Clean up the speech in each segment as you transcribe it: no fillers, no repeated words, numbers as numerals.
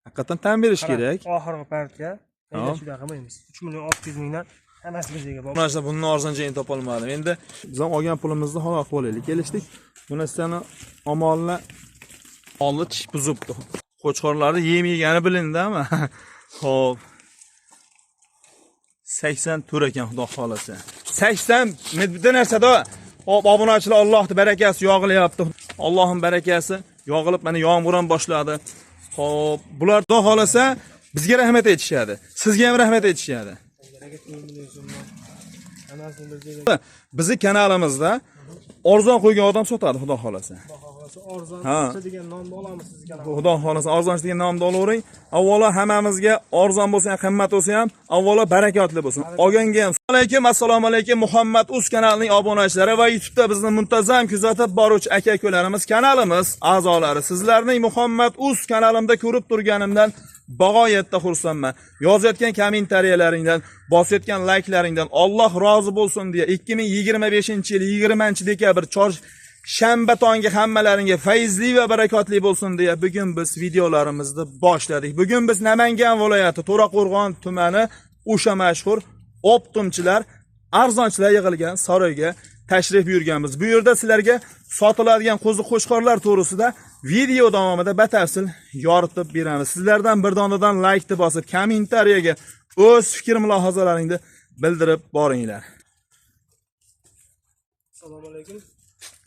Haqiqatan tan berish kerak. Oxirgi partiya. Endi shunaqa qilmaymiz. 3 million 600 mingdan hammasi bizga bor. Mana bundan arzonchayin topolmadim. Endi biz ham olgan pulimizni halol qo'yaylik. Kelishdik. Bunasini omonla oldi tish buzibdi. Qo'chqorlarni yem yegani bilindi-mi? Xo'p. 80 tur ekan xudo xolasa. 80 bitta narsada hop obunachilar Allohning barakasi yog'ilyapti. Allohning barakasi yog'ilib mana yomg'ir ham boshladi. Xo'p, bular xudo xolasa bizga rahmat aytishadi. Sizga ham rahmat aytishadi. Bizi kanalimizda arzon qo'ygan odam sotadi xudo xolasa. Arzon degan nomni olamiz sizga. Xudo xolasa arzon degan nomni olavering. Avvalo hammamizga arzon bo'lsa ham, qimmat bo'lsa ham, avvalo barakotli bo'lsin. Olganga ham assalomu alaykum Muhammad Uz kanalining obunachilari va YouTube'da bizni muntazam kuzatib boruvchi aka-ukalarimiz, kanalimiz a'zolari. Sizlarning Muhammad Uz kanalimda ko'rib turganimdan bag'oyatda xursandman. Yozayotgan kommentariyalaringdan, bosayotgan layklaringdan Alloh rozi bo'lsin deya 2025-yil 20-dekabr shanba tongi hammalaringga fayzli va barakotli bo'lsin deya bugun biz videolarimizni boshladik. Bugun biz Namangan viloyati To'raqo'rg'on tumani o'sha mashhur optimchilar, arzonchilar yig'ilgan saroyga tashrif buyurganmiz. Bu yerda sizlarga sotiladigan qo'zi-qo'shqorlar to'g'risida video davomida batafsil yoritib beramiz. Sizlardan bir donadan like bosib, kommentariyaga o'z fikr mulohazalaringni bildirib boringlar. Assalomu alaykum.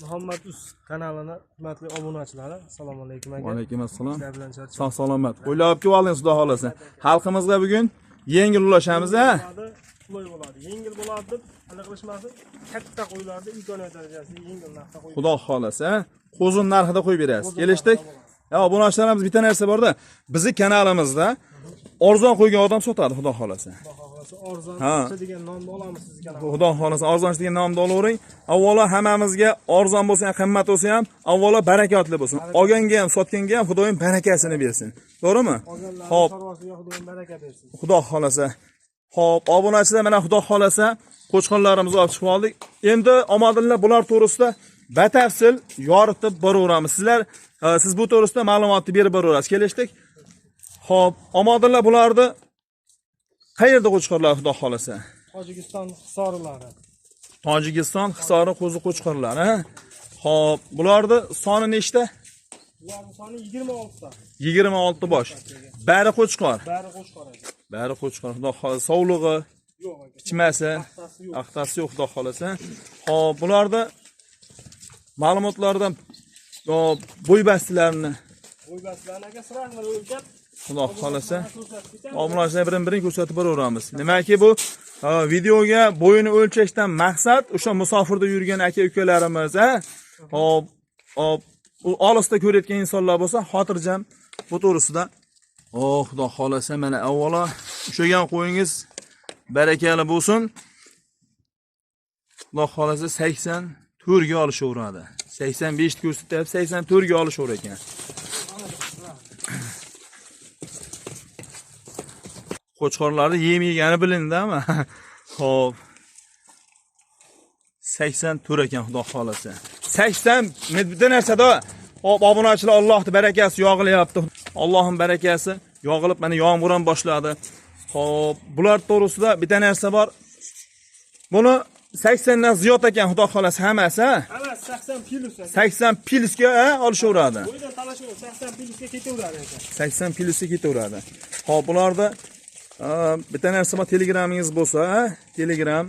Muhammad Uz kanalini hurmatli obunachilari, assalomu alaykum aka. Va alaykum assalom. Sog' salomat. O'ylab kelib oldingiz xudo xolasa. Xalqimizga bugun yengil ulashamiz, ha? Qulay bo'ladi. Yengil bo'ladi deb aniqlashmasin. Katta qo'ylarda imkoniyat darajasida yengil narxda qo'yib. Xudo xolasa, qo'zin narxida qo'yib berasiz. Kelishdik. Ya, obunachilarimiz bitta narsa borda, bizi kanalimizda arzon qo'ygan odam sotadi xudo xolasa. Arzon degan nomni olamiz sizga. Xudo xolasa arzon degan nomni olavering. Avvalo hammamizga arzon bo'lsa ham, qimmat bo'lsa ham, avvalo barakotli bo'lsin. Olganga ham, sotganga ham Xudoyim barakasini bersin. To'g'rimi? Xo'p. Xudoyim baraka bersin. Xudo xolasa. Xo'p, obunachilar mana xudo xolasa qo'chqonlarimizni olib chiqib oldik. Endi omadillar bular to'g'risida batafsil yoritib boraveramiz. Siz bu to'g'risida ma'lumotni berib boraverasiz. Kelishdik. Xo'p, omadillar bularni qayerda qo'chqorlar xudo xolasa? Tojikiston hisorilari. Tojikiston hisori qo'zi-qo'chqorlari. Xo'p, bularni soni nechta? Bularning soni 26 ta. 26 bosh. Bari qo'chqor. Bari qo'chqor aka. Bari qo'chqor. Xudo xolasa sovlig'i yo'q aka. Ichmasi, aqtasi yo'q xudo xolasa. Xo'p, bularda ma'lumotlardan bo'ybastilarni aka siranglar o'lchab xudo xolasa obunachilar birin-birin ko'rsatib boraveramiz. Nimaiki bu videoga bo'yini o'lchashdan maqsad o'sha musofirda yurgan aka-ukalarimiz, ha? Hop, olisda ko'rayotgan insonlar bo'lsa, xotirjam bu to'g'risida. Xudo xolasa mana avvalo ushagan qo'yingiz barakali bo'lsin. Xudo xolasa 84 ga olishaveradi. 85 ko'rsatyapti, 84 ga olishaver ekan. Qo'chqorlarni yem yegani bilindi-mi? Xo'p. 80 tur ekan xudo xolasa. 80 bitta narsada hop obunachilar Allohning barakasi yog'ilyapti. Allohning barakasi yog'ilib mana yomg'ir ham boshladi. Xo'p, bular to'g'risida bitta narsa bor. Buni 80 dan ziyod ekan xudo xolasa hammasi, ha? Hammasi 80 plus. 80 plusga olishaveradi. Bo'ydan talashaveradi, 80 plusga ketaveradi ekan. 80 plusga ketaveradi. Xo'p, bularda bitta narsa bor, telegramingiz bo'lsa, Telegram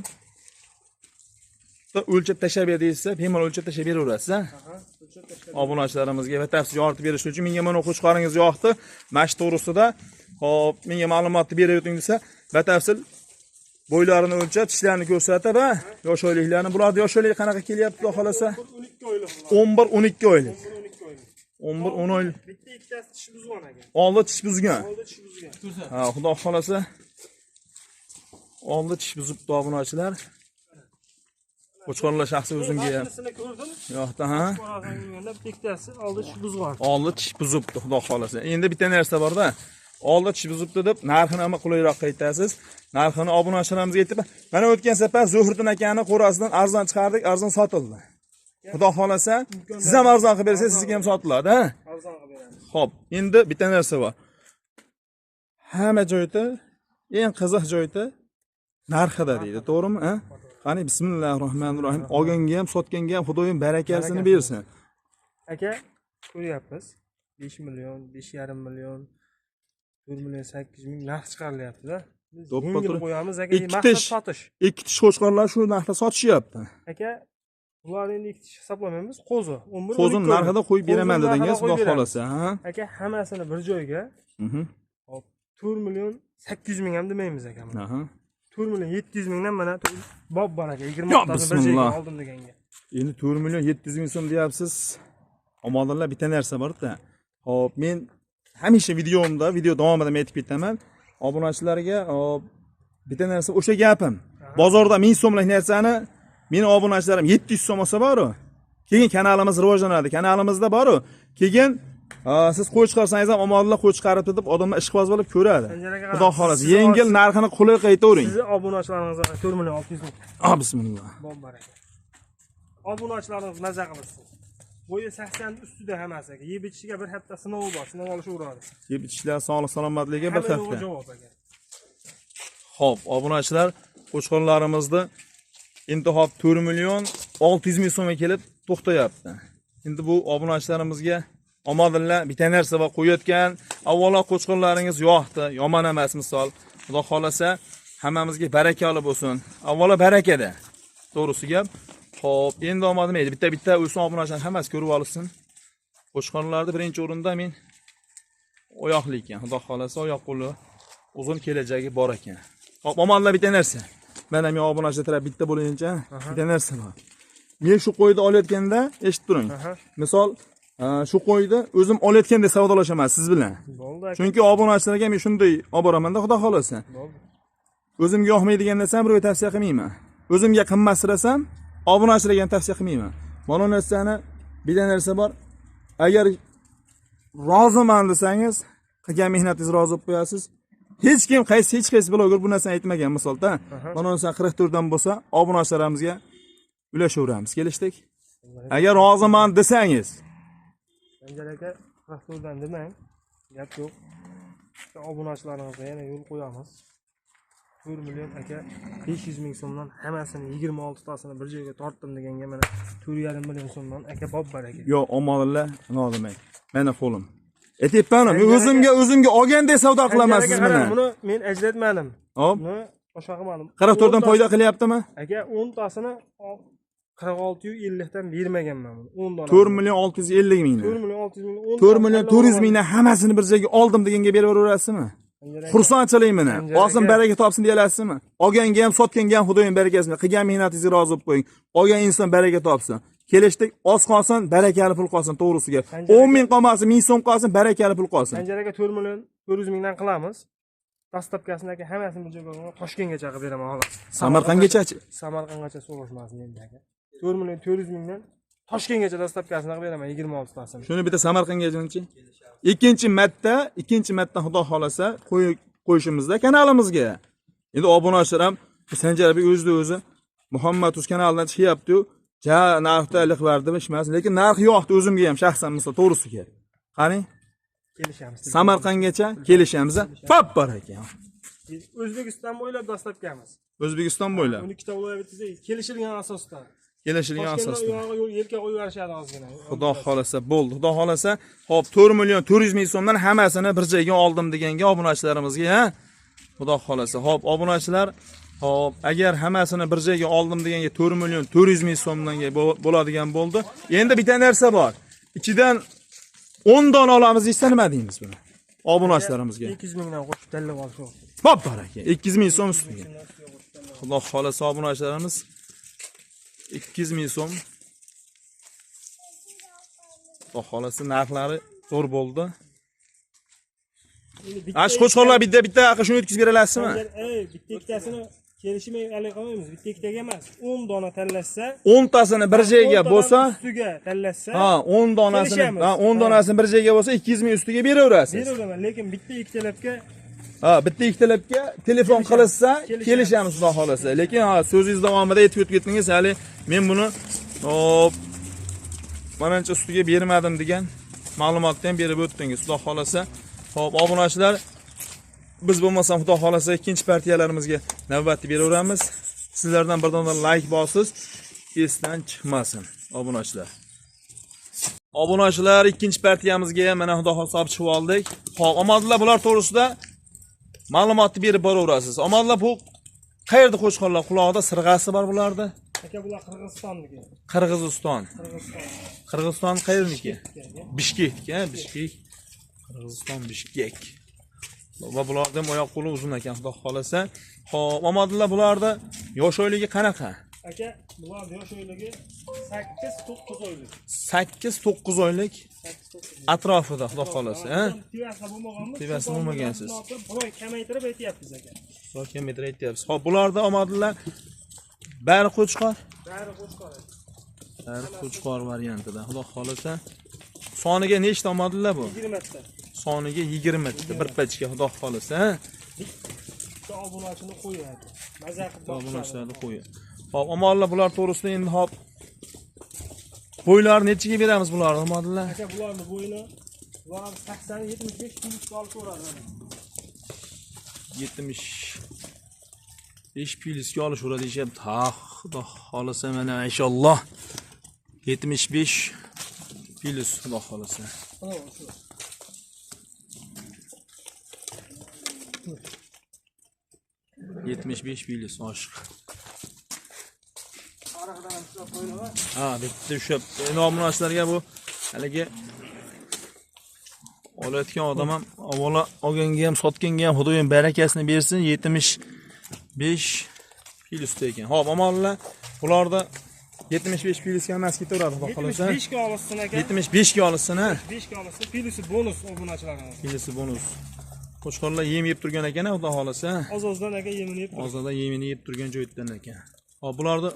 o'lchab tashlab berdingizsa, bemalol o'lchab tashlab beraverasiz, ha? Obunachilarimizga batafsil yoritib berish uchun menga mana qo'chqoringiz yoqdi. Mash to'g'risida, hop, menga ma'lumotni berib o'ting desa, batafsil bo'ylarini o'lchab, tishlarini ko'rsatib, ha? Yosh oyliklarni, bularda yosh oylik qanaqa kelyapti, xudo xolasa? 11-12 oylik. 11-10 oylik. Bitta ikkitasi tish buzgan ekan. Oldi tish buzgan. Oldi tish buzgan. Ha, xudo xolasa. Oldi tish buzibdi obunachilar. Qo'chqorlar shaxsi o'zimga ham. Ko'rdim. Yo'qda, ha? Ikkitasi oldi tish buzgan. Oldi tish buzibdi, xudo xolasa. Endi bitta narsa bor-da. Oldi tish buzibdi deb narxini ham qulayroqqa aytasiz. Narxini obunachilarimizga aytib, mana o'tgan safar Zuhriddin akani qo'rasidan arzon chiqardik, arzon sotildi. Xudo xolasa, siz ham arzon qilib bersangiz, sizga ham sotiladi, ha? Arzon qilib beramiz. Xo'p, endi bitta narsa bor. Hamma joyda eng qiziq joyda narxida deydi, to'g'rimi? Ha? Qani bismillahirrohmanirrohim. Olganga ham, sotganga ham Xudoyim barakasini bersin. Aka, ko'ryapmiz. 5 million, 5,5 million, 4 million 800 ming narx chiqarilyapti-da. Biz yengil qo'yamiz aka, maqsad sotish. Ikki tish qo'chqorlar shu narxda sotishyapti. Aka, ular endi ikki tish hisoblamaymiz, qo'zi. 11 qo'zi narxida qo'yib beraman dedingiz, Xudo xolasa, ha? Aka, hammasini bir joyga. Hop, 4 million 800 ming ham demaymiz aka. Aha. 4 million 700 mingdan mana bob bor aka, 20 tasini bir joyga oldim deganga. Endi 4 million 700 ming so'm deyapsiz. Omonlar bitta narsa bor-da. Hop, men hamisha video davomida aytib ketaman. Obunachilarga bitta narsa o'sha gapim. Bozorda 1000 so'mlik narsani meni obunachilarim 700 so'm olsa bor-ku. Keyin kanalimiz rivojlanadi. Kanalimizda bor-ku. Keyin siz qo'y chiqarsangiz ham omonlar qo'y chiqarib deb odamlar ishqiboz bo'lib ko'radi. Xudo xolasa, yengil narxini qulay qaytavering. Sizni obunachilaringizga 4 million 600 ming. Bismillah. Bob baraka. Obunachilaringiz maza qilsin. Bo'yi 80 ustida hammasi aka. Yeb ichishga bir hafta sinovi bor, sinov olishaveradi. Yeb ichishlar sog'lik salomatligiga bir hafta. Javob aka. Xo'p, obunachilar, qo'chqorlarimizni endi hop 4 million 600 ming so'mga kelib to'xtayapti. Endi bu obunachilarimizga omadillar bitta narsa va qo'yayotgan. Avvalo qo'chqorlaringiz yo'qdi, yomon emas misol. Xudo xolasa hammamizga barakali bo'lsin. Avvalo barakada. To'g'risi gap. Xo'p, endi omadim edi. Bitta o'sin obunachilar hammasi ko'rib olsin. Qo'chqorlarda birinchi o'rinda men oyoqli ekan. Xudo xolasa oyoq qo'li uzun kelajagi bor ekan. Xo'p, omonlar bitta narsa. Mana men obunachilar taraf bitta bo'layincha bitta narsa bor. Men shu qo'yni olayotganda eshitib turing. Misol shu qo'yni o'zim olayotganda savdolashaman siz bilan. Bo'ldi. Chunki obunachilarga men shunday olib boraman-da, Xudo xolasa. Bo'ldi. O'zimga yoqmaydigan narsani birga tavsiya qilmayman. O'zimga qimmatsirasam, obunachilarga ham tavsiya qilmayman. Mana narsani bitta narsa bor. Agar roziman desangiz, qilgan mehnatingiz rozi bo'lib qo'yasiz. Hech qaysi bloger bu narsani aytmagan misolda. Mana narsa 44 dan bo'lsa, obunachilarimizga ulashaveramiz. Kelishdik? Agar roziman desangiz, Sanjar aka 44 dan demang. Gap yo'q. Obunachilarimizga yana yo'l qo'yamiz. 4 million aka 500 ming so'mdan hammasini 26 tasini bir joyga tortdim deganga mana 4,5 million so'mdan aka bob bar aka. Yo'q, omonlar, nima demang. Mana qo'lim. Aytayapman, men o'zimga olgandek savdo qilaman siz bilan. Buni men ajratmadim. Hop. Buni o'sha qilmadim. 44 dan foyda qilyaptimi? Aka 10 tasini 4650 dan bermaganman buni. 10 dona. 4 million 650 ming. 4 million 600 ming. 4 million 400 mingdan hammasini bir joyga oldim deganga beraverasizmi? Xursandchilik meni. Olsin baraka topsin deyalasizmi? Olganga ham, sotganga ham Xudoyim barakasini, qilgan mehnatingizga rozi bo'lib qo'ying. Olgan inson baraka topsin. Kelishdik, oz qolsin, barakali pul qolsin, to'g'risiga. 10 ming qolmasin, 1000 so'm qolsin, barakali pul qolsin. Sanjar aka 4 million 400 mingdan qilamiz. Dastlabkasini aka hammasini bir joyga Toshkentgacha qilib beraman xolos. Samarqandgacha-chi? Samarqandgacha so'rashmasin endi aka. 4 million 400 mingdan Toshkentgacha dastlabkasini qilib beraman 26 tasini. Shuni bitta Samarqandgacha-chi? Ikkinchi marta Xudo xolasa qo'yishimizda kanalimizga. Endi obunachilar ham Sanjar aka o'zi Muhammad Uz kanalidan chiqyapti-yu, narxda liqvardimi ishmas, lekin narx yo'qdi o'zimga ham shaxsan misol to'g'risiga. Qani? Kelishamiz. Samarqandgacha kelishamiz. Pap bor ekan. O'zbekiston bo'ylab dastlabkamiz. O'zbekiston bo'ylab. 12 ta viloyatda kelishilgan asosda. Kelishilgan asosda. Toshkentda yo'l yelka qo'yib berishadi ozgina. Xudo xolasa bo'ldi. Xudo xolasa, hop 4 million 400 ming so'mdan hammasini bir joyga oldim deganga obunachilarimizga, ha? Xudo xolasa, hop obunachilar, hop agar hammasini bir joyga oldim deganga 4 million 400 ming so'mdan bo'ladigan bo'ldi. Endi bitta narsa bor. Ichidan 10 dona olamiz desa nima deymiz buni? Obunachilarimizga. 200 mingdan qo'shib tanlab olish. Hop baraka. 200 ming so'm ustiga. Xudo xolasa obunachilarimiz 200 ming so'm. Xudo xolasa narxlari zo'r bo'ldi. Ash qo'chqorlar bitta shuni o'tkazib beralasizmi? Bitta ikkitasini kelishmay olay qolmaymiz. Bitta ikkitaga emas, 10 dona tanlashsa, 10 tasini bir joyga bo'lsa, ustiga tanlashsa, 10 donasini bir joyga bo'lsa 200 ming ustiga beraverasiz. Beraveraman, lekin bitta ikkitalabga bitta ikkitalabga telefon qilsa, kelishamiz xudo xolasa. Lekin so'zingiz davomida aytib o'tdingiz, hali men buni manancha ustiga bermadim degan ma'lumotni ham berib o'tdingiz. Xudo xolasa. Xo'p, obunachilar, biz bo'lmasam xudo xolasa ikkinchi partiyalarimizga navbatni beraveramiz. Sizlardan bir dona like bosiz, esdan chiqmasin obunachilar. Obunachilar, ikkinchi partiyamizga mana xudo xolasa olib chiqib oldik. Xo'p, omadlar bular to'g'risida ma'lumotni berib boraverasiz. Omadlar, bu qayerda qo'shqonlar? Quloqda sirg'asi bor bularda? Aka bular Qirg'izistonniki. Qirg'iziston. Qirg'iziston. Qirg'iziston qayerniki? Bishkek, Bishkek. Qirg'iziston Bishkek. Va bularda ham oyoq qo'li uzun ekan, xudo xolasa. Xo'p, omadlar, bularda yosh oyligi qanaqa? Aka bular yosh oyligi 8-9 oylik. 8-9 oylik 8-9 atrofida, xudo xolasa, Tivasi bo'lmaganmi? Tivasi bo'lmagansiz. Buni kamaytirib aytyapmiz aka. So'kin metr aytyapsiz. Xo'p, bularda omadlar bari qo'chqor. Bari qo'chqor. Bari qo'chqor variantida, xudo xolasa. Soniga nechta omadlar bu? 20 ta. Soniga 20 ta, bir pachga, xudo xolasa, Shu obunachini qo'yadi. Maza qilib Obunachlarni qo'ying. Xo'p, omonlar, bular to'g'risida endi hop qo'ylar nechiga beramiz bularni, omonlar? Aka bularni bo'yini bular 80-75 kg olib ko'radi. 75 pilsga olishuradi deyapti. Ha, xudo xolasa, mana inshaalloh 75 pils, xudo xolasa. Ana shu. Yetmiş beş pils oshiq. Aradan ham shular qo'yiladi. Ha, bitta o'sha obunachilarga bu haligi olayotgan odam ham avvalo olganga ham sotganga ham xudoyim barakasini bersin. 75 pilsda ekan. Xo'p, omonlar, bularda 75 pilsga emas ketaveradi, xudo xolasa. 75 ga olsin aka. 75 ga olsin, 5 ga olsin. Pilisi bonus obunachilarga. Pilisi bonus. Qo'shqorlar yem yeb turgan ekan, xudo xolasa. Oz-ozdan aka yemini yeb. Ozada yemini yeb turgan joydan ekan. Hop, bularda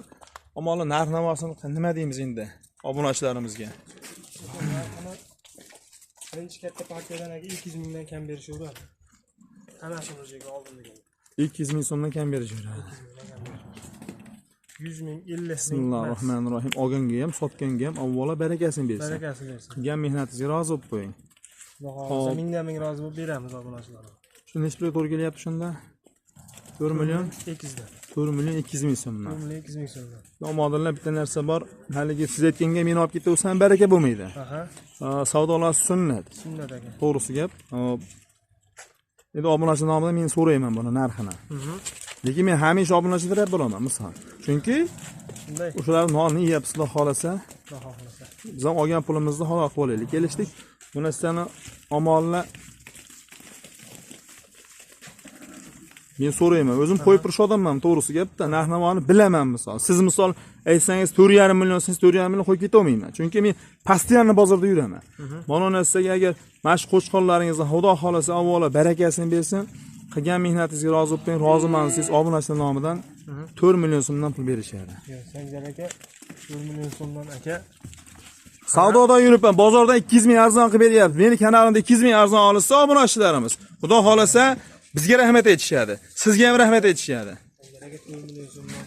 omonlar narx-navosini nima deymiz endi obunachilarimizga? Birinchi katta partiyadan aka 200 mingdan kam berishaveradi. Hammasi o'ziga oldin degan. 200 ming so'mdan kam berishadi. 100 ming, 50 ming. Bismillahirrohmanirrohim. Olganga ham, sotganga ham avvalo barakasini bersin. Barakasini bersin. Qilgan mehnatingizga rozi bo'lib qo'ying. Xudo mingdan ming rozi bo'lib beramiz obunachilarga. Shu necha pulga to'g'ri kelyapti shunda? 4 million 200 dan. 4 million 200 ming so'mdan. 4 million 200 ming so'mdan. Omonlar, bitta narsa bor. Haligi siz aytganga meni olib ketaversan baraka bo'lmaydi. Aha. Savdolar sunnat. Sunnat aka. To'g'risi gap. Hop. Endi obunachi nomidan men so'rayman buni narxini. Lekin men hamisha obunachilar bo'laman, misol. Chunki shunday o'shalar nonni yeyapsiz, xudo xolasa. Xudo xolasa. Biz ham olgan pulimizni halol qilib olaylik. Kelishdik. Bu narsani omonlar men so'rayman. O'zim qo'yib turish odamman, to'g'risi gapda. Narx-navoni bilaman, misol. Siz misol aytsangiz 4,5 million, siz 4,5 million qo'yib keta olmayman. Chunki men postoyanno bozorda yuraman. Mana narsaga agar mash qo'shqonlaringizni xudo xolasa avvalo barakasini bersin, qilgan mehnatingizga rozi bo'lib, roziman siz obunachilar nomidan 4 million so'mdan pul berishadi. Yo'q, Sanjar aka 4 million so'mdan aka savdoda yuribman, bozordan 200 ming arzon qilib beryapti. Meni kanalimda 200 ming arzon olsa obunachilarimiz, xudo xolasa bizga rahmat aytishadi. Sizga ham rahmat aytishadi. Sanjar aka 4 million so'mdan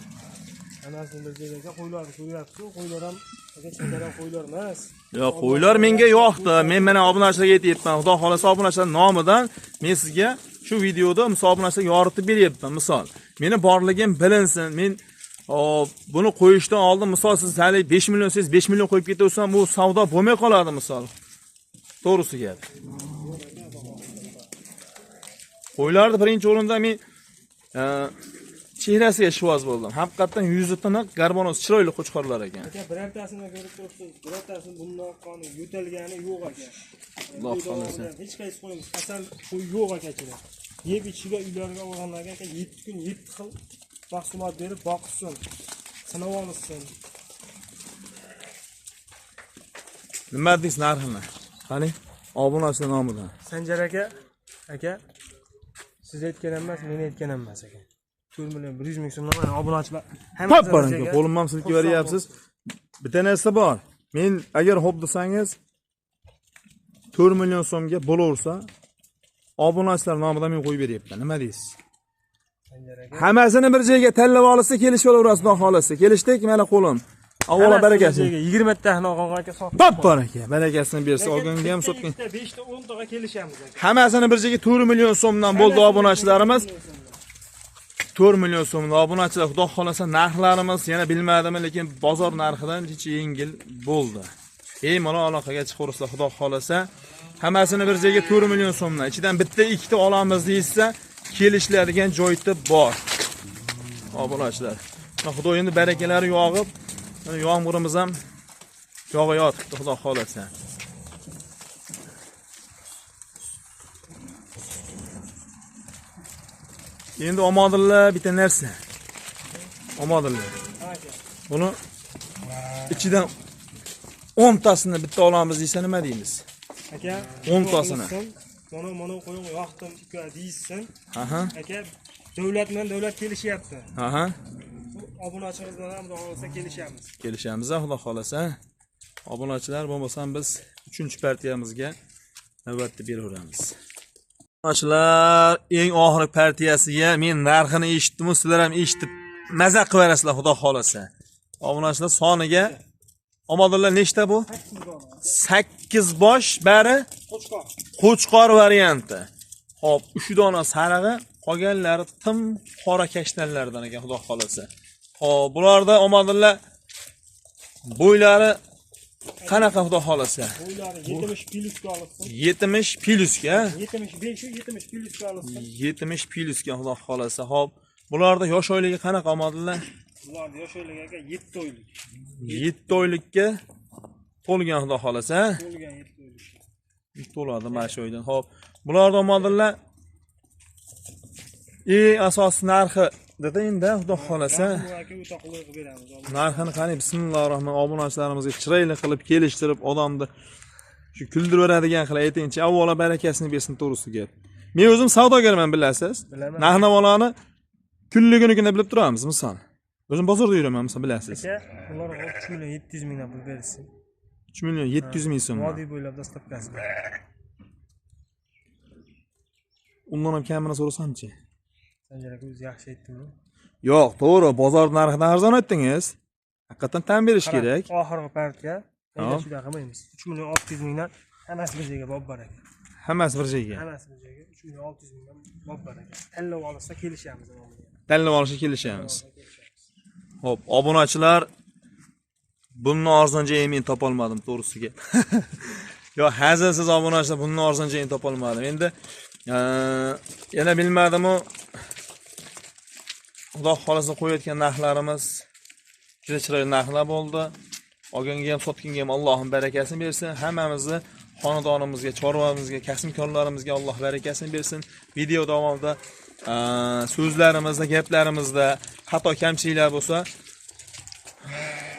hammasi bir joyga qo'ylarni ko'ryapsiz. Qo'ylar ham aka chegara qo'ylar emas. Yo'q, qo'ylar menga yo'qdi. Men mana obunachilarga aytayapman. Xudo xolasa obunachilar nomidan men sizga shu videoda misol obunachilarga yoritib beryapman, misol. Meni borligim bilinsin. Men buni qo'yishdan oldin misol siz hali 5 million, siz 5 million qo'yib ketaversan, bu savdo bo'lmay qoladi, misol. To'g'risi gap. Qo'ylarni birinchi o'rinda men chehrasiga shivoz bo'ldim. Haqiqatan yuzi tiniq, garbonoz chiroyli qo'chqorlar ekan. Aka birortasini ko'rib turibsiz, birortasini bundan qoni yo'talgani yo'q aka. Alloh xolasa. Hech qaysi qo'yimiz kasal qo'y yo'q aka ichida. Yeb ichiga uylarga olganlarga aka 7 kun 7 xil mahsulot berib boqsin, sinov olsin. Nima deysiz narxini? Qani, obunachilar nomidan. Sanjar aka siz aytgan emas, men aytgan emas aka. 4 million 100 ming so'mdan mana obunachilar Pap boring, qo'lim ham silkib beryapsiz. Bitta narsa bor. Men agar xo'p desangiz 4 million so'mga bo'laversa, obunachilar nomidan men qo'yib beryapman. Nima deysiz? Sanjar aka Hammasini bir joyga tanlab olsa kelishib olaverasiz, xudo xolasa. Kelishdik, mana qo'lim. Avvalo barakasi. 20 tani olgan aka sotib. Top baraka. Barakasini bersa, olganga ham sotgan. 5 ta 10 taga kelishamiz aka. Hammasini bir joyga 4 million so'mdan bo'ldi obunachilarimiz. 4 million so'mdan obunachilar, xudo xolasa narxlarimiz yana bilmadimmi, lekin bozor narxidan hech yengil bo'ldi. Mana aloqaga chiqarsizlar, xudo xolasa. Hammasini bir joyga 4 million so'mdan. Ichidan bitta ikkita olamiz deysa, kelishiladigan joyda bor. Obunachilar. Xudo endi barakalari yog'ib, mana yomg'irimiz ham yog'ayotdi, xudo xolasa. Endi omadillar bitta narsa. Omadillar. Buni ichidan 10 tasini bitta olamiz desa nima deymiz? Aka 10 tasini. Mana qo'ying yoqdim uka deysin. Aha. Aka davlat bilan davlat kelishyapti. Aha. Obunachimizdan ham olsa kelishamiz. Kelishamiz, xudo xolasa. Obunachilar bo'lmasam biz 3-partiyamizga navbatda beraveramiz. Obunachilar eng oxirgi partiyasiga men narxini eshitdim, sizlar ham eshitib maza qilarasizlar, xudo xolasa. Obunachilar soniga omadillar nechta bu? 8 bosh bari qo'chqor varianti. Xo'p, 3 dona sarig'i, qolganlari tim qora kashtanlardan ekan, xudo xolasa. Xo'p, bularda omadillar bo'ylari qanaqa, xudo xolasa? Bo'ylari 70 plyusga olibdi. 70 plyusga. 75 70 plyusga olibdi. 70 plyusga, xudo xolasa. Xo'p, bularda yosh oyligi qanaqa omadillar? Bularda yosh oyligi 7 oylik. 7 oylikka to'lgan, xudo xolasa. To'lgan 7 oylik. To'ladi mana shu oydan. Xo'p, bularda omadillar asosiy narxi dedi endi, xudo xolasa. Narxini qani, bismillahirrohmanirrohim, obunachilarimizga chiroyli qilib kelishtirib, odamni shu kuldirveradigan qilib aytingchi, avvalo barakasini bersin, to'g'risi gap. Men o'zim savdogarman, bilasiz. Narx-navolani kunligini bilib turamiz, misol. O'zim bozorda yuraman, misol, bilasiz. Aka, ular 3 million 700 mingdan pul bersin. 3 million 700 ming so'm. Vodiy bo'ylab dastavkasi. Undan ham kamini so'rasamchi? Sanjaraka o'zi yaxshi aytdimi? Yo'q, to'g'ri, bozor narxidan arzon aytdingiz. Haqiqatan tan berish kerak. Oxirgi partiya endi shunday qilmaymiz. 3 million 600 mingdan hammasi bir joyga bob baraka. Hammasi bir joyga. Hammasi bir joyga 3 million 600 mingdan bob baraka. Tanlab olsa kelishamiz. Tanlab olishga kelishamiz. Xo'p, obunachilar, bundan arzon joyini men topolmadim, to'g'risiga. Yo, hazilsiz obunachilar, bundan arzon joyini topolmadim. Endi yana bilmadim-u. Xudo xolasa qo'yayotgan narxlarimiz juda chiroyli narxlar bo'ldi. Olganga ham, sotganga ham Allohning barakasini bersin. Hammamizni xonadonimizga, chorvamizga, kasbkorlarimizga Alloh barakasini bersin. Video davomida so'zlarimizda, gaplarimizda xato kamchiliklar bo'lsa,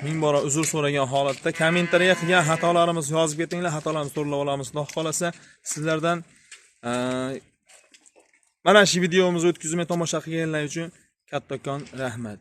ming bora uzr so'ragan holatda kommentariya qilgan xatolarimizni yozib ketinglar, xatolarimizni to'g'rilab olamiz. Xudo xolasa sizlardan mana shu videomizni o'tkazmay tomosha qilganlar uchun kattakon rahmat.